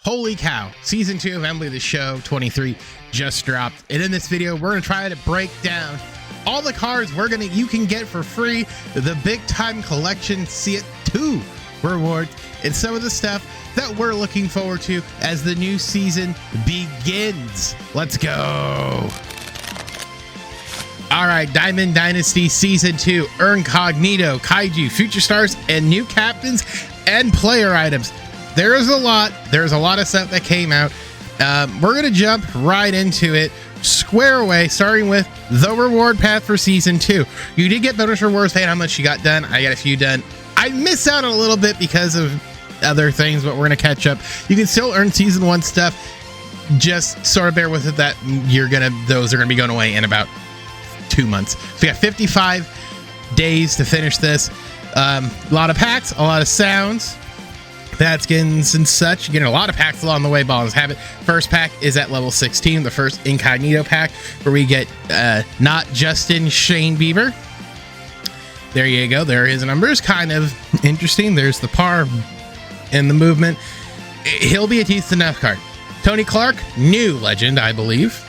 Holy cow, season 2 of MLB The Show 23 just dropped. And in this video, we're gonna try to break down all the cards you can get for free, the big time collection See It 2 rewards, and some of the stuff that we're looking forward to as the new season begins. Let's go. All right, Diamond Dynasty Season 2, Incognito, Kaiju, Future Stars, and new captains and player items. There's a lot of stuff that came out. We're gonna jump right into it, square away, starting with the reward path for season 2. You did get bonus rewards, paid how much you got done. I got a few done. I missed out a little bit because of other things, but we're gonna catch up. You can still earn season 1 stuff. Just sort of bear with it that those are gonna be going away in about 2 months. So we got 55 days to finish this. A lot of packs, a lot of sounds, skins and such. You're getting a lot of packs along the way. Balls have it. First pack is at level 16, the first Incognito pack, where we get not Justin Shane Bieber. There you go. There are his numbers. Kind of interesting. There's the par and the movement. He'll be a decent enough card. Tony Clark, new legend, I believe.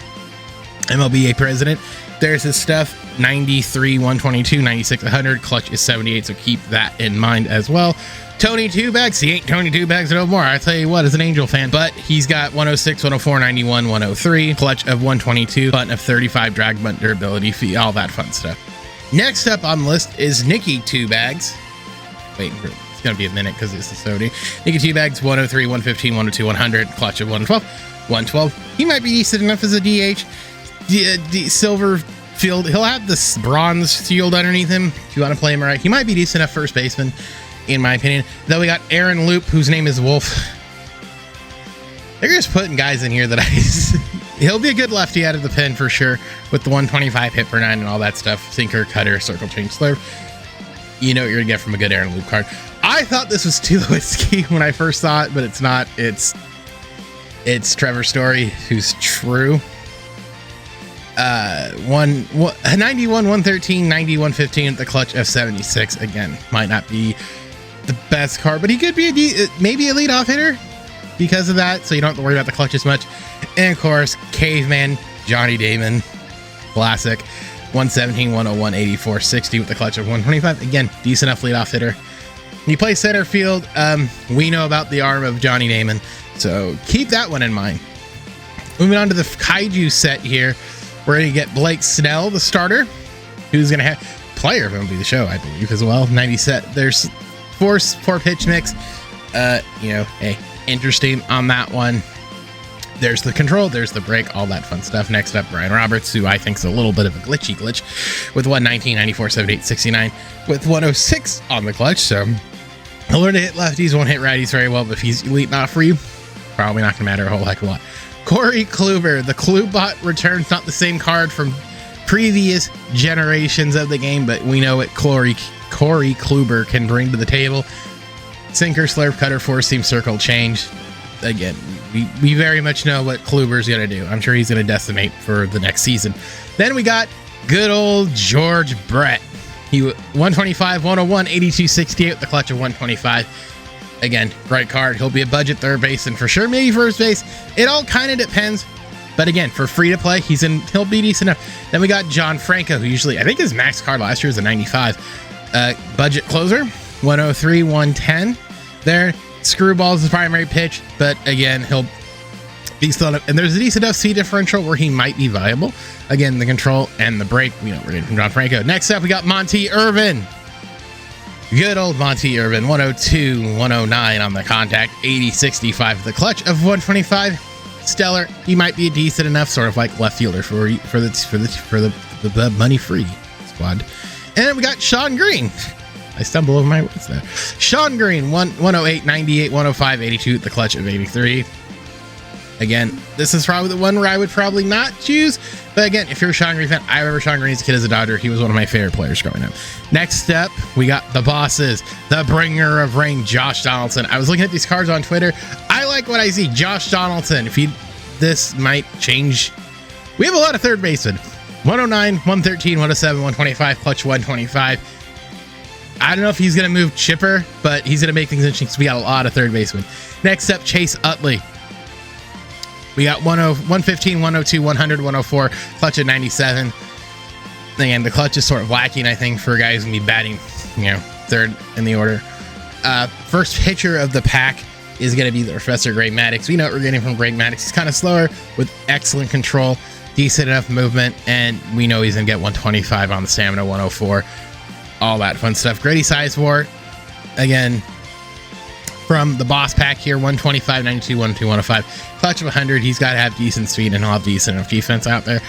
MLB president. There's his stuff. 93, 122, 96, 100. Clutch is 78, so keep that in mind as well. Tony Two Bags, he ain't Tony Two Bags no more. I tell you what, as an Angel fan, but he's got 106, 104, 91, 103, clutch of 122, button of 35, drag button, durability fee, all that fun stuff. Next up on the list is Nikki Two Bags. Wait, it's gonna be a minute because it's the Sony. Nikki Two Bags, 103, 115, 102, 100, clutch of 112, 112. He might be decent enough as a DH. Silver field. He'll have this bronze field underneath him if you want to play him right. He might be decent enough first baseman, in my opinion. Then we got Aaron Loop, whose name is Wolf. They're just putting guys in here that he'll be a good lefty out of the pen for sure, with the 125 hit per 9 and all that stuff. Sinker, cutter, circle change, slurve. You know what you're gonna get from a good Aaron Loop card. I thought this was too whiskey when I first saw it, but it's not. It's Trevor Story, who's true. 91, 113, 90, 115 at the clutch of 76. Again, might not be the best card, but he could be maybe a leadoff hitter because of that, so you don't have to worry about the clutch as much. And of course, Caveman Johnny Damon, classic. 117, 101, 84, 60 with the clutch of 125. Again, decent enough leadoff hitter. He plays center field. We know about the arm of Johnny Damon, so keep that one in mind. Moving on to the Kaiju set here. We're going to get Blake Snell, the starter, who's going to have player of MLB The Show, I believe, as well. 90 set. There's four pitch mix. Hey, interesting on that one. There's the control, there's the break, all that fun stuff. Next up, Brian Roberts, who I think is a little bit of a glitch with 119, 94, 78, 69, with 106 on the clutch. So he'll learn to hit lefties, won't hit righties very well, but if he's elite not for you, probably not going to matter a whole heck of a lot. Corey Kluber, the Klubot returns, not the same card from previous generations of the game, but we know what Corey Kluber can bring to the table. Sinker, slurve, cutter, four-seam, circle, change. Again, we very much know what Kluber's going to do. I'm sure he's going to decimate for the next season. Then we got good old George Brett. He 125, 101, 82, 68 with the clutch of 125. Again, great card. He'll be a budget third baseman for sure, maybe first base. It all kind of depends. But again, for free to play, he'll be decent enough. Then we got John Franco, who usually, I think his max card last year was a 95. Budget closer, 103, 110. There, Screwball's his primary pitch, but again, he'll be still up. And there's a decent enough C differential where he might be viable. Again, the control and the break, we know we're getting from John Franco. Next up, we got Monty Irvin. Good old Monty Irvin, 102, 109 on the contact, 80, 65 the clutch of 125. Stellar. He might be a decent enough sort of like left fielder for the money free squad. And then we got Sean Green. I stumble over my words there. Sean Green, 108, 98, 105, 82 the clutch of 83. Again, this is probably the one where I would probably not choose. But again, if you're a Sean Green fan, I remember Sean Green as a kid as a Dodger. He was one of my favorite players growing up. Next up, we got the bosses, the bringer of rain, Josh Donaldson. I was looking at these cards on Twitter. I like what I see. Josh Donaldson. This might change. We have a lot of third basemen. 109, 113, 107, 125, clutch 125. I don't know if he's going to move chipper, but he's going to make things interesting because we got a lot of third basemen. Next up, Chase Utley. We got 115, 102, 100, 104, clutch at 97. Again, the clutch is sort of lacking, I think, for guys going to be batting, third in the order. First pitcher of the pack is going to be the Professor Greg Maddux. We know what we're getting from Greg Maddux. He's kind of slower with excellent control, decent enough movement, and we know he's going to get 125 on the stamina, 104, all that fun stuff. Grady Sizemore, again, from the boss pack here, 125, 92, 102, 105, clutch of 100. He's got to have decent speed and he'll have decent enough defense out there.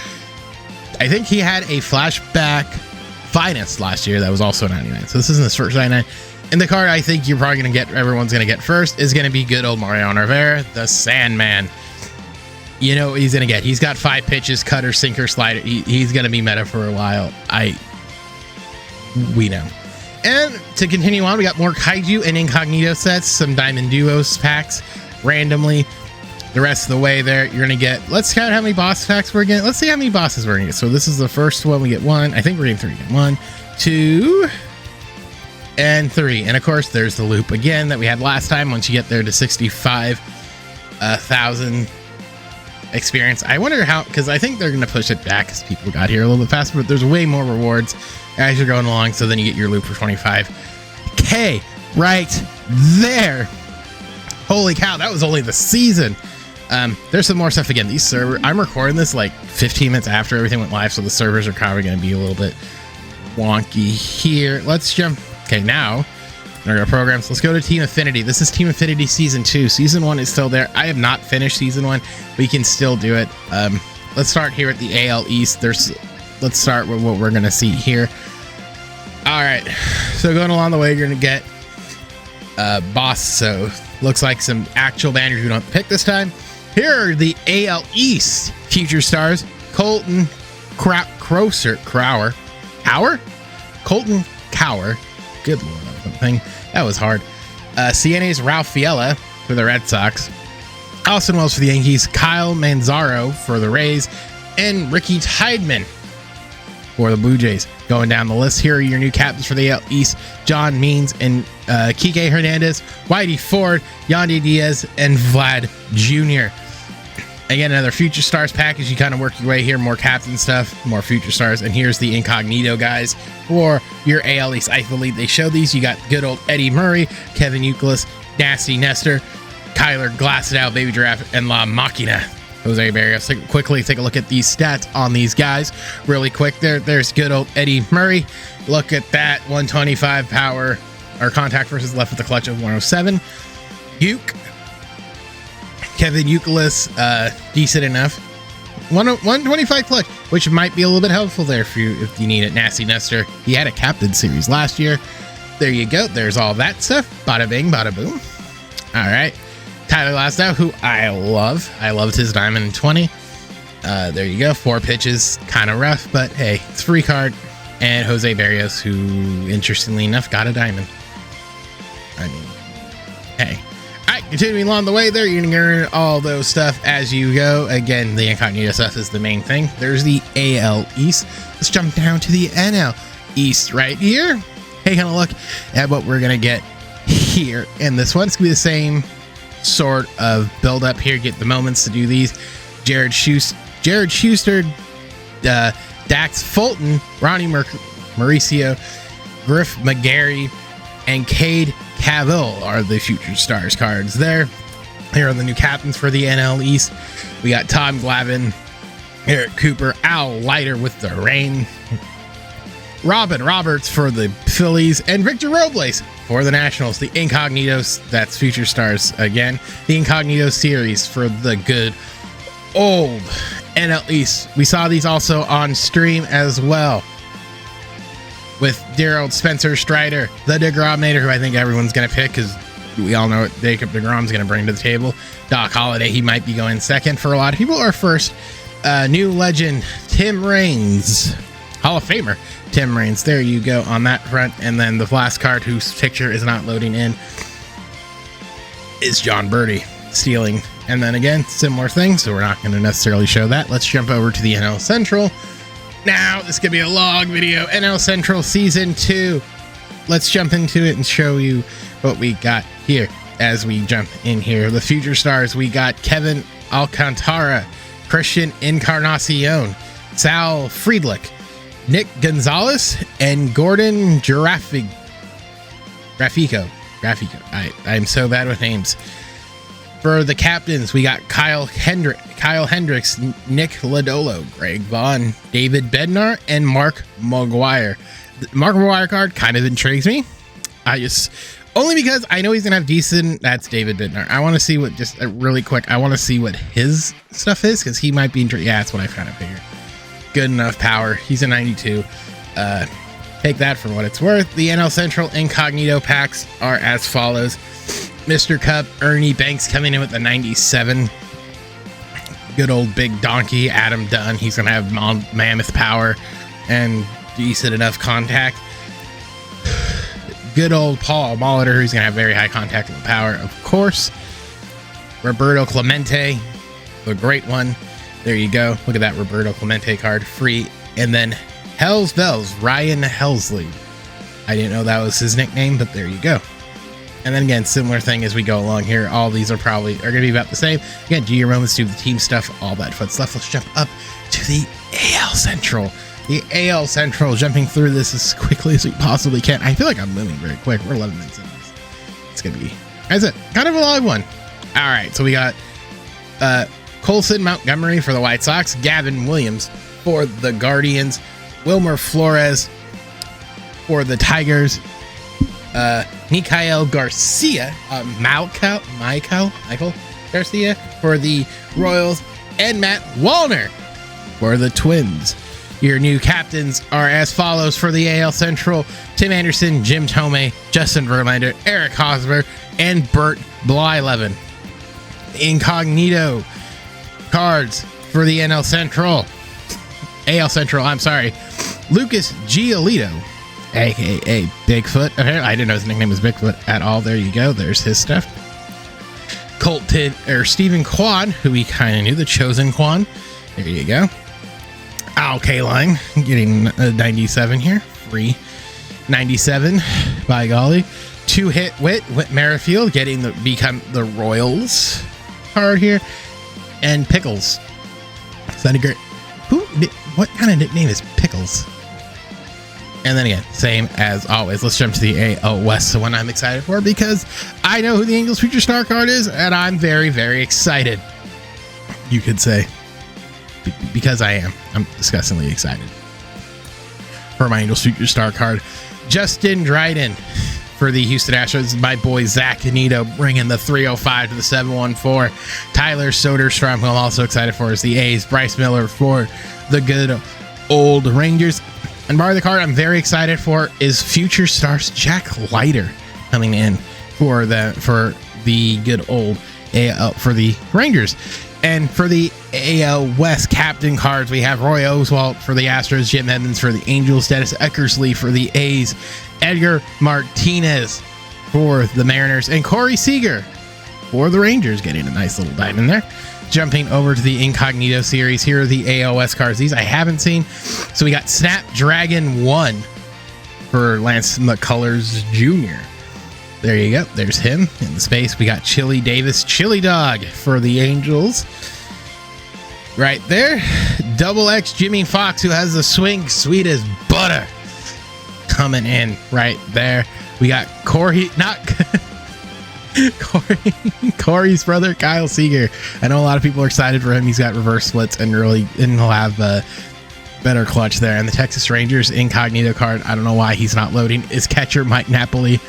I think he had a flashback finest last year that was also 99. So this isn't his first 99. And the card I think you're probably going to get, everyone's going to get first, is going to be good old Mariano Rivera, the Sandman. You know what he's going to get. He's got 5 pitches, cutter, sinker, slider. He's going to be meta for a while. We know. And to continue on, we got more Kaiju and Incognito sets, some Diamond Duos packs randomly. The rest of the way there, you're going to get, let's count how many boss packs we're getting. Let's see how many bosses we're going to get. So this is the first one. We get 1. I think we're getting 3 again. 1, 2, and 3. And of course, there's the loop again that we had last time. Once you get there to 65,000 experience. I wonder how, because I think they're going to push it back because people got here a little bit faster, but there's way more rewards as you're going along. So then you get your loop for 25K right there. Holy cow, that was only the season. There's some more stuff again. These servers, I'm recording this like 15 minutes after everything went live, so the servers are probably going to be a little bit wonky here. Let's jump. Okay, now we're going to programs. Let's go to Team Affinity. This is Team Affinity Season 2. Season 1 is still there. I have not finished Season 1. We can still do it. Let's start here at the AL East. Let's start with what we're going to see here. All right. So going along the way, you're going to get boss. So looks like some actual banners we don't have to pick this time. Here are the AL East future stars. Colton Cowher. Colton Cowher. Good lord, that was hard. Ciene's Ralph Fiella for the Red Sox. Austin Wells for the Yankees. Kyle Manzaro for the Rays. And Ricky Tideman for the Blue Jays. Going down the list, here are your new captains for the AL East. John Means and Kike Hernandez, Whitey Ford, Yandy Diaz, and Vlad Jr. Again, another Future Stars package. You kind of work your way here. More captain stuff, more Future Stars. And here's the Incognito guys for your AL East. I believe they show these. You got good old Eddie Murray, Kevin Youkilis, Nasty Nestor, Kyler Glassow, Baby Giraffe, and La Machina. Jose Barrios. Quickly take a look at these stats on these guys really quick. There's good old Eddie Murray. Look at that, 125 power or contact versus left with the clutch of 107. Kevin Youkilis, decent enough. 125 clutch, which might be a little bit helpful there for you if you need it. Nasty Nestor, he had a captain series last year. There you go. There's all that stuff. Bada bing, bada boom. All right. Tyler Glasnow, who I love. I loved his Diamond in 20. There you go. 4 pitches. Kind of rough, but hey, it's a free card. And Jose Barrios, who, interestingly enough, got a Diamond. I mean, hey. All right, continuing along the way there, you're going to earn all those stuff as you go. Again, the Incognito stuff is the main thing. There's the AL East. Let's jump down to the NL East right here. Take a look at what we're going to get here in this one. It's going to be the same sort of build up here. Get the moments to do these. Jared Schuster, Dax Fulton, Ronnie Mauricio, Griff McGarry, and Cade Cavill are the Future Stars cards there. Here are the new captains for the NL East. We got Tom Glavine, Eric Cooper, Al Leiter with the Rain, Robin Roberts for the Phillies, and Victor Robles for the Nationals. The Incognitos, that's Future Stars again. The Incognito series for the good old NL East. We saw these also on stream as well with dear old Spencer Strider, the DeGromnator, who I think everyone's going to pick because we all know what Jacob DeGrom's going to bring to the table. Doc Holliday, he might be going second for a lot of people, or first. New legend, Tim Raines. Hall of Famer, Tim Raines. There you go on that front. And then the last card, whose picture is not loading in, is John Birdie stealing. And then again, similar thing, so we're not going to necessarily show that. Let's jump over to the NL Central. Now, this could be a long video. NL Central Season 2. Let's jump into it and show you what we got here. as we jump in here. The future stars, we got Kevin Alcantara, Christian Encarnacion, Sal Friedlich, Nick Gonzalez, and Gordon Grafico. I'm so bad with names. For the captains, we got Kyle Hendricks, Nick Lodolo, Greg Vaughn, David Bednar, and Mark McGuire. The Mark McGuire card kind of intrigues me. Only because I know he's gonna have decent. That's David Bednar. I want to see what, just really quick, I want to see what his stuff is, because he might be intrigued. Yeah, that's what I kind of figured. Good enough power. He's a 92. Take that for what it's worth. The NL Central Incognito packs are as follows. Mr. Cup, Ernie Banks coming in with the 97. Good old big donkey, Adam Dunn. He's going to have mammoth power and decent enough contact. Good old Paul Molitor, who's going to have very high contact and power, of course. Roberto Clemente, the great one. There you go. Look at that Roberto Clemente card, free. And then Hells Bells, Ryan Helsley. I didn't know that was his nickname, but there you go. And then again, similar thing as we go along here. All these are going to be about the same. Again, do your moments, do the team stuff, all that fun stuff. Let's jump up to the AL Central. The AL Central, jumping through this as quickly as we possibly can. I feel like I'm moving very quick. We're 11 minutes in this. It's going to be, that's it, kind of a live one. All right, so we got Colson Montgomery for the White Sox, Gavin Williams for the Guardians, Wilmer Flores for the Tigers, Mikael Garcia, Michael Garcia for the Royals, and Matt Wallner for the Twins. Your new captains are as follows for the AL Central: Tim Anderson, Jim Thome, Justin Verlander, Eric Hosmer, and Bert Blyleven. Incognito cards for the AL Central, I'm sorry. Lucas Giolito, aka Bigfoot. I didn't know his nickname was Bigfoot at all. There you go. There's his stuff. Stephen Kwan, who we kind of knew, the chosen Kwan. There you go. Al Kaline getting a 97 here. Free 97, by golly. Two-hit Whit Merrifield getting become the Royals card here. And Pickles. Is that a great? What kind of nickname is Pickles? And then again, same as always. Let's jump to the AL West, the one I'm excited for, because I know who the Angels Future Star card is, and I'm very, very excited. You could say. Because I am. I'm disgustingly excited for my Angels Future Star card. Justin Dryden for the Houston Astros. My boy Zach Canito bringing the 305 to the 714. Tyler Soderstrom, who I'm also excited for, is the A's. Bryce Miller for the good old Rangers. And bar the card I'm very excited for is Future Stars Jack Leiter coming in for the good old AL for the Rangers. And for the AL West captain cards, we have Roy Oswalt for the Astros, Jim Edmonds for the Angels, Dennis Eckersley for the A's, Edgar Martinez for the Mariners, and Corey Seager for the Rangers, getting a nice little diamond there. Jumping over to the Incognito series, here are the AL West cards. These I haven't seen. So we got Snapdragon 1 for Lance McCullers Jr. There you go. There's him in the space. We got Chili Davis, Chili Dog for the Angels. Right there. Double X Jimmy Fox, who has the swing sweet as butter, coming in right there. We got Corey's brother, Kyle Seager. I know a lot of people are excited for him. He's got reverse splits and he'll have a better clutch there. And the Texas Rangers Incognito card, I don't know why he's not loading, is catcher Mike Napoli.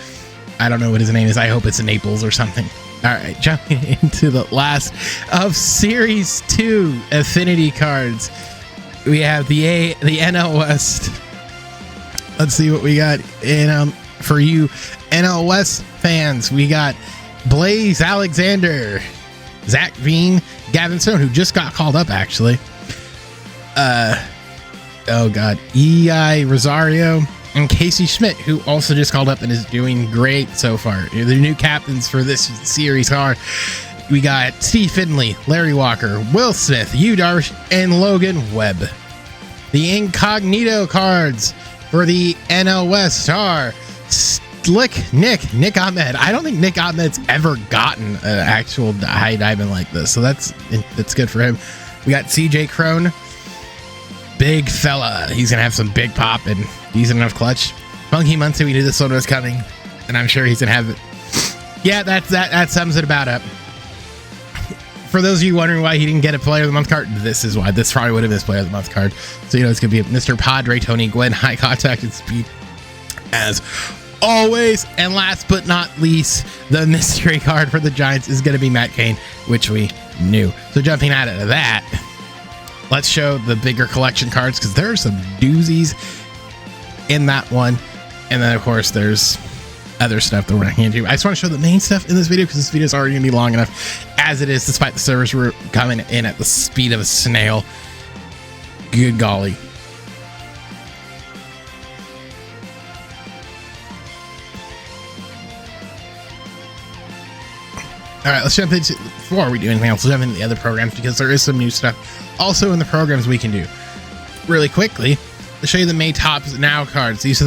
I don't know what his name is. I hope it's Naples or something. All right, jumping into the last of Series 2 Affinity cards. We have the NL West. Let's see what we got in for you NL West fans. We got Blaze Alexander, Zach Veen, Gavin Stone, who just got called up actually. EI Rosario, and Casey Schmidt, who also just called up and is doing great so far. The new captains for this series are, we got Steve Finley, Larry Walker, Will Smith, Yu Darvish, and Logan Webb. The Incognito cards for the NL West are Nick Ahmed. I don't think Nick Ahmed's ever gotten an actual high diamond like this, so that's good for him. We got CJ Crone, big fella. He's gonna have some big pop and decent enough clutch. Funky Muncie, we knew this one was coming, and I'm sure he's gonna have it. Yeah, that sums it about up. For those of you wondering why he didn't get a Player of the Month card, this is why. This probably would have been his Player of the Month card. So it's gonna be Mr. Padre, Tony Gwynn, high contact and speed as always. And last but not least, the mystery card for the Giants is gonna be Matt Cain, which we knew. So jumping out of that, let's show the bigger collection cards, because there are some doozies in that one. And then of course there's other stuff that we're not going to do. I just want to show the main stuff in this video, because this video is already going to be long enough as it is, despite the servers were coming in at the speed of a snail. Good golly. All right, let's jump into, before we do anything else, let's jump into the other programs, because there is some new stuff also in the programs we can do. Really quickly, to show you the May Tops Now cards. These are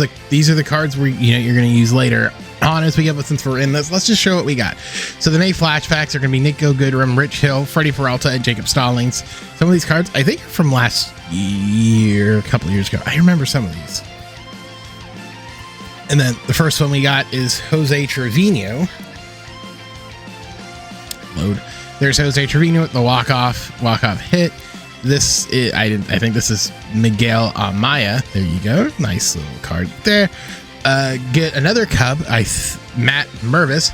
the cards where you're going to use later on as we get, but since we're in this, let's just show what we got. So the May flashbacks are going to be Nico Goodrum, Rich Hill, Freddie Peralta, and Jacob Stallings. Some of these cards I think are from last year, a couple of years ago. I remember some of these. And then the first one we got is Jose Trevino. Load. There's Jose Trevino with the walk-off hit. This is, I think this is Miguel Amaya. There you go. Nice little card there. Get another Cub. Matt Mervis,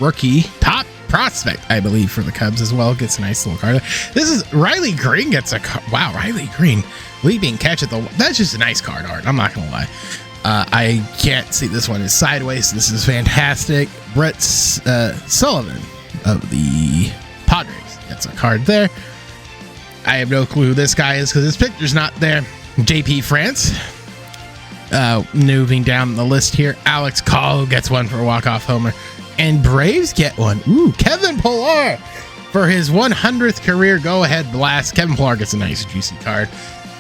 rookie top prospect, I believe, for the Cubs as well. Gets a nice little card. This is Riley Green gets a card. Wow, Riley Green leaping catch at the. That's just a nice card art. I'm not gonna lie. I can't see this one is sideways. This is fantastic. Brett Sullivan of the Padres gets a card there. I have no clue who this guy is because his picture's not there. JP France. Moving down the list here, Alex Call gets one for a walk-off homer. And Braves get one. Ooh, Kevin Pillar for his 100th career go-ahead blast. Kevin Pillar gets a nice juicy card.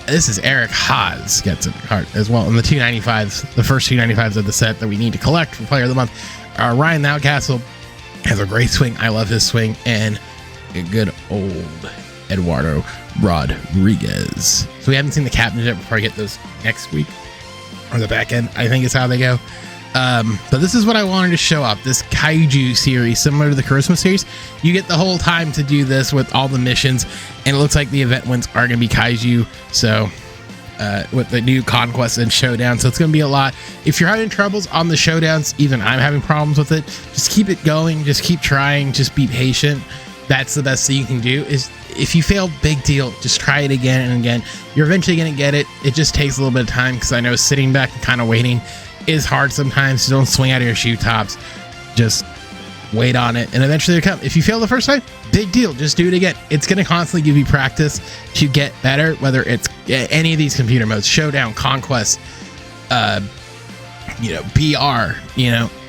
This is Eric Haas gets a card as well. And the 295s, the first 295s of the set that we need to collect for Player of the Month are Ryan Mountcastle. Has a great swing. I love his swing. And a good old Eduardo Rodriguez. So we haven't seen the captains yet. We'll probably get those next week, or the back end, I think is how they go. But this is what I wanted to show off. This Kaiju series, similar to the Charisma series. You get the whole time to do this with all the missions, and it looks like the event wins are going to be Kaiju. So with the new Conquest and Showdown. So it's going to be a lot. If you're having troubles on the Showdowns, even I'm having problems with it, just keep it going. Just keep trying. Just be patient. That's the best thing you can do. Is if you fail, big deal. Just try it again and again. You're eventually going to get it. It just takes a little bit of time, because I know sitting back and kind of waiting is hard sometimes. So don't swing out of your shoe tops. Just wait on it, and eventually it'll come. If you fail the first time, big deal. Just do it again. It's going to constantly give you practice to get better, whether it's any of these computer modes, Showdown, Conquest, BR,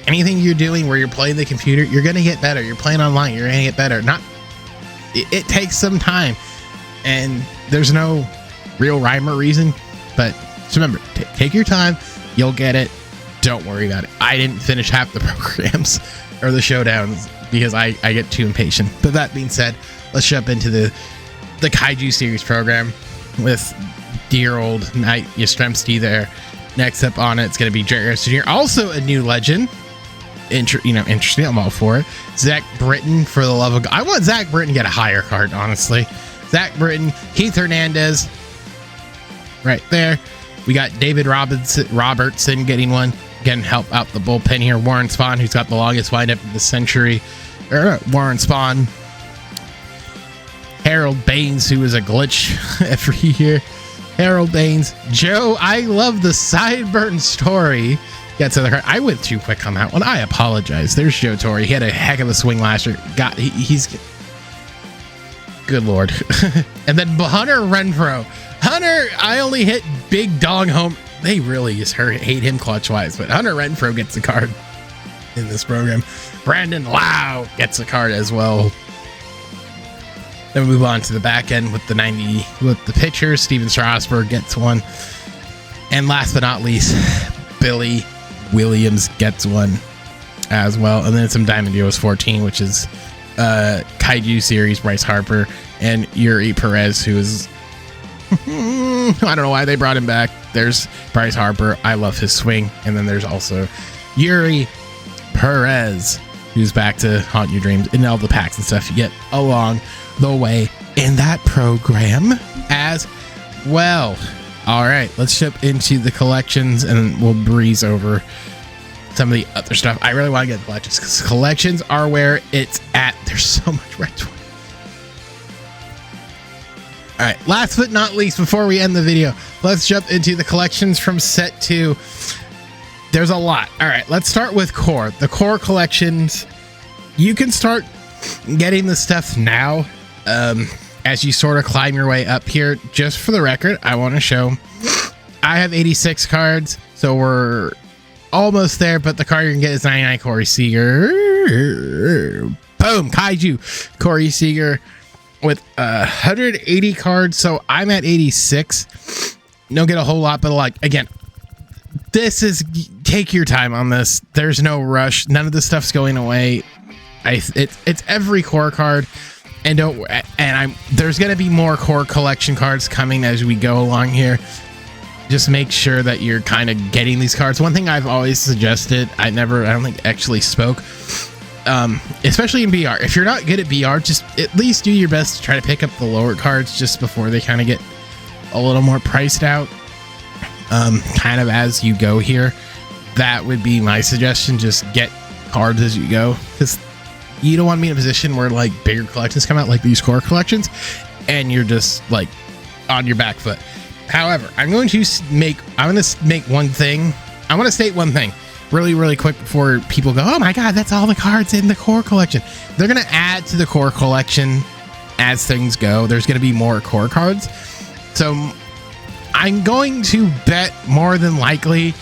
anything you're doing where you're playing the computer, you're going to get better. You're playing online, you're going to get better. It takes some time, and there's no real rhyme or reason, but just remember, take your time. You'll get it. Don't worry about it. I didn't finish half the programs or the Showdowns because I get too impatient. But that being said, let's jump into the Kaiju series program with dear old Knight Yastrzemski there. Next up on it, it's going to be Jerry Harris Jr., also a new legend. Interesting. I'm all for it. Zach Britton, for the love of God. I want Zach Britton to get a higher card, honestly. Zach Britton, Keith Hernandez, right there. We got David Robertson getting one. Again, help out the bullpen here. Warren Spahn, who's got the longest windup of the century. Warren Spahn. Harold Baines, who is a glitch every year. Harold Baines. Joe, I love the sideburn story. Gets another card. I went too quick on that one. I apologize. There's Joe Torre. He had a heck of a swing last year. He's good Lord. And then Hunter Renfroe. Hunter, I only hit big dog home. They really just hate him clutch wise, but Hunter Renfroe gets a card in this program. Brandon Lau gets a card as well. Then we move on to the back end with the 90 with the pitchers. Steven Strasburg gets one. And last but not least, Billy Williams gets one as well. And then some Diamond Duos 14, which is Kaiju series, Bryce Harper, and Yuri Perez, who is I don't know why they brought him back. There's Bryce Harper. I love his swing. And then there's also Yuri Perez, who's back to haunt your dreams in all the packs and stuff you get along the way in that program as well. All right, let's jump into the collections and we'll breeze over some of the other stuff. I really want to get the collections because collections are where it's at. There's so much red toy. All right, last but not least, before we end the video, let's jump into the collections from set 2. There's a lot. All right, let's start with core. The core collections, you can start getting the stuff now as you sort of climb your way up here. Just for the record, I want to show I have 86 cards, so we're almost there, but the card you can get is 99 Corey Seager. Boom, Kaiju Corey Seager with 180 cards, so I'm at 86. Don't get a whole lot, but like, again, this is, take your time on this. There's no rush. None of this stuff's going away. It's every core card, and there's gonna be more core collection cards coming as we go along here. Just make sure that you're kind of getting these cards. One thing I've always suggested, I don't think actually spoke, especially in BR. If you're not good at BR, just at least do your best to try to pick up the lower cards just before they kind of get a little more priced out. Kind of as you go here, that would be my suggestion. Just get cards as you go, because you don't want to be in a position where like bigger collections come out, like these core collections, and you're just like on your back foot. However, I'm going to make one thing. I want to state one thing really quick before people go, oh my god, that's all the cards in the core collection. They're going to add to the core collection as things go. There's going to be more core cards, so I'm going to bet more than likely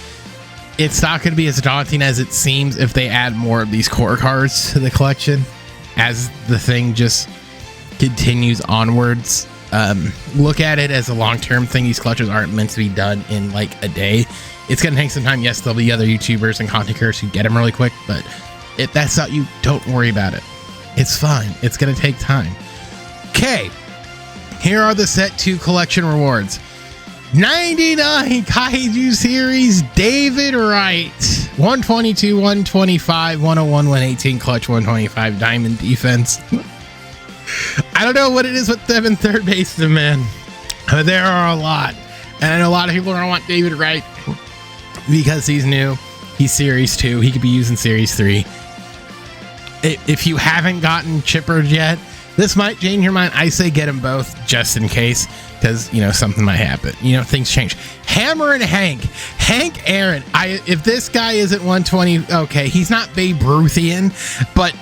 it's not going to be as daunting as it seems if they add more of these core cards to the collection as the thing just continues onwards. Look at it as a long-term thing. These collections aren't meant to be done in like a day. It's going to take some time. Yes, there'll be other YouTubers and content creators who get them really quick, but if that's not you, don't worry about it. It's fine. It's going to take time. Okay, here are the set 2 collection rewards. 99 Kaiju series, David Wright. 122, 125, 101, 118, clutch 125, diamond defense. I don't know what it is with them in third baseman, man. But there are a lot. And I know a lot of people don't want David Wright because he's new. He's series 2. He could be used in series 3. If you haven't gotten chippered yet, this might change your mind. I say get them both just in case, because, you know, something might happen. You know, things change. Hammer and Hank Aaron. If this guy isn't 120, okay, he's not Babe Ruthian, but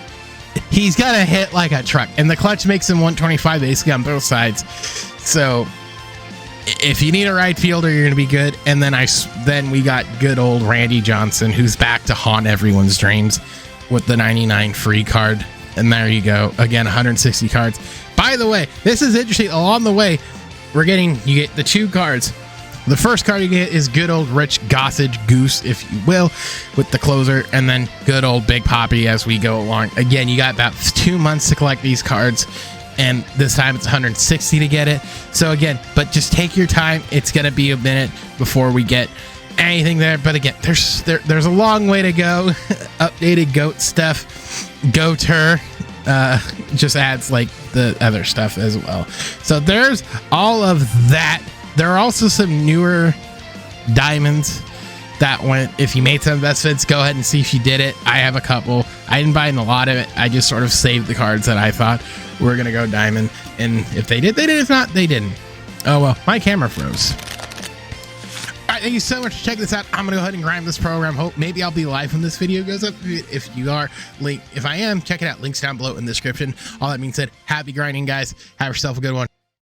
he's got to hit like a truck. And the clutch makes him 125 basically on both sides. So if you need a right fielder, you're going to be good. And then we got good old Randy Johnson, who's back to haunt everyone's dreams with the 99 free card. And there you go. Again, 160 cards. By the way, this is interesting. Along the way, you get the 2 cards. The first card you get is good old Rich Gossage Goose, if you will, with the closer, and then good old Big Poppy as we go along. Again, you got about 2 months to collect these cards, and this time it's 160 to get it. So again, but just take your time. It's going to be a minute before we get anything there. But again, there's a long way to go. Updated goat stuff. Goater just adds like the other stuff as well. So there's all of that. There are also some newer diamonds that went. If you made some investments, go ahead and see if you did it. I have a couple. I didn't buy in a lot of it. I just sort of saved the cards that I thought were going to go diamond. And if they did, they did. If not, they didn't. Oh, well, my camera froze. All right, thank you so much for checking this out. I'm going to go ahead and grind this program. Hope maybe I'll be live when this video goes up. If you are, if I am, check it out. Links down below in the description. All that being said, happy grinding, guys. Have yourself a good one.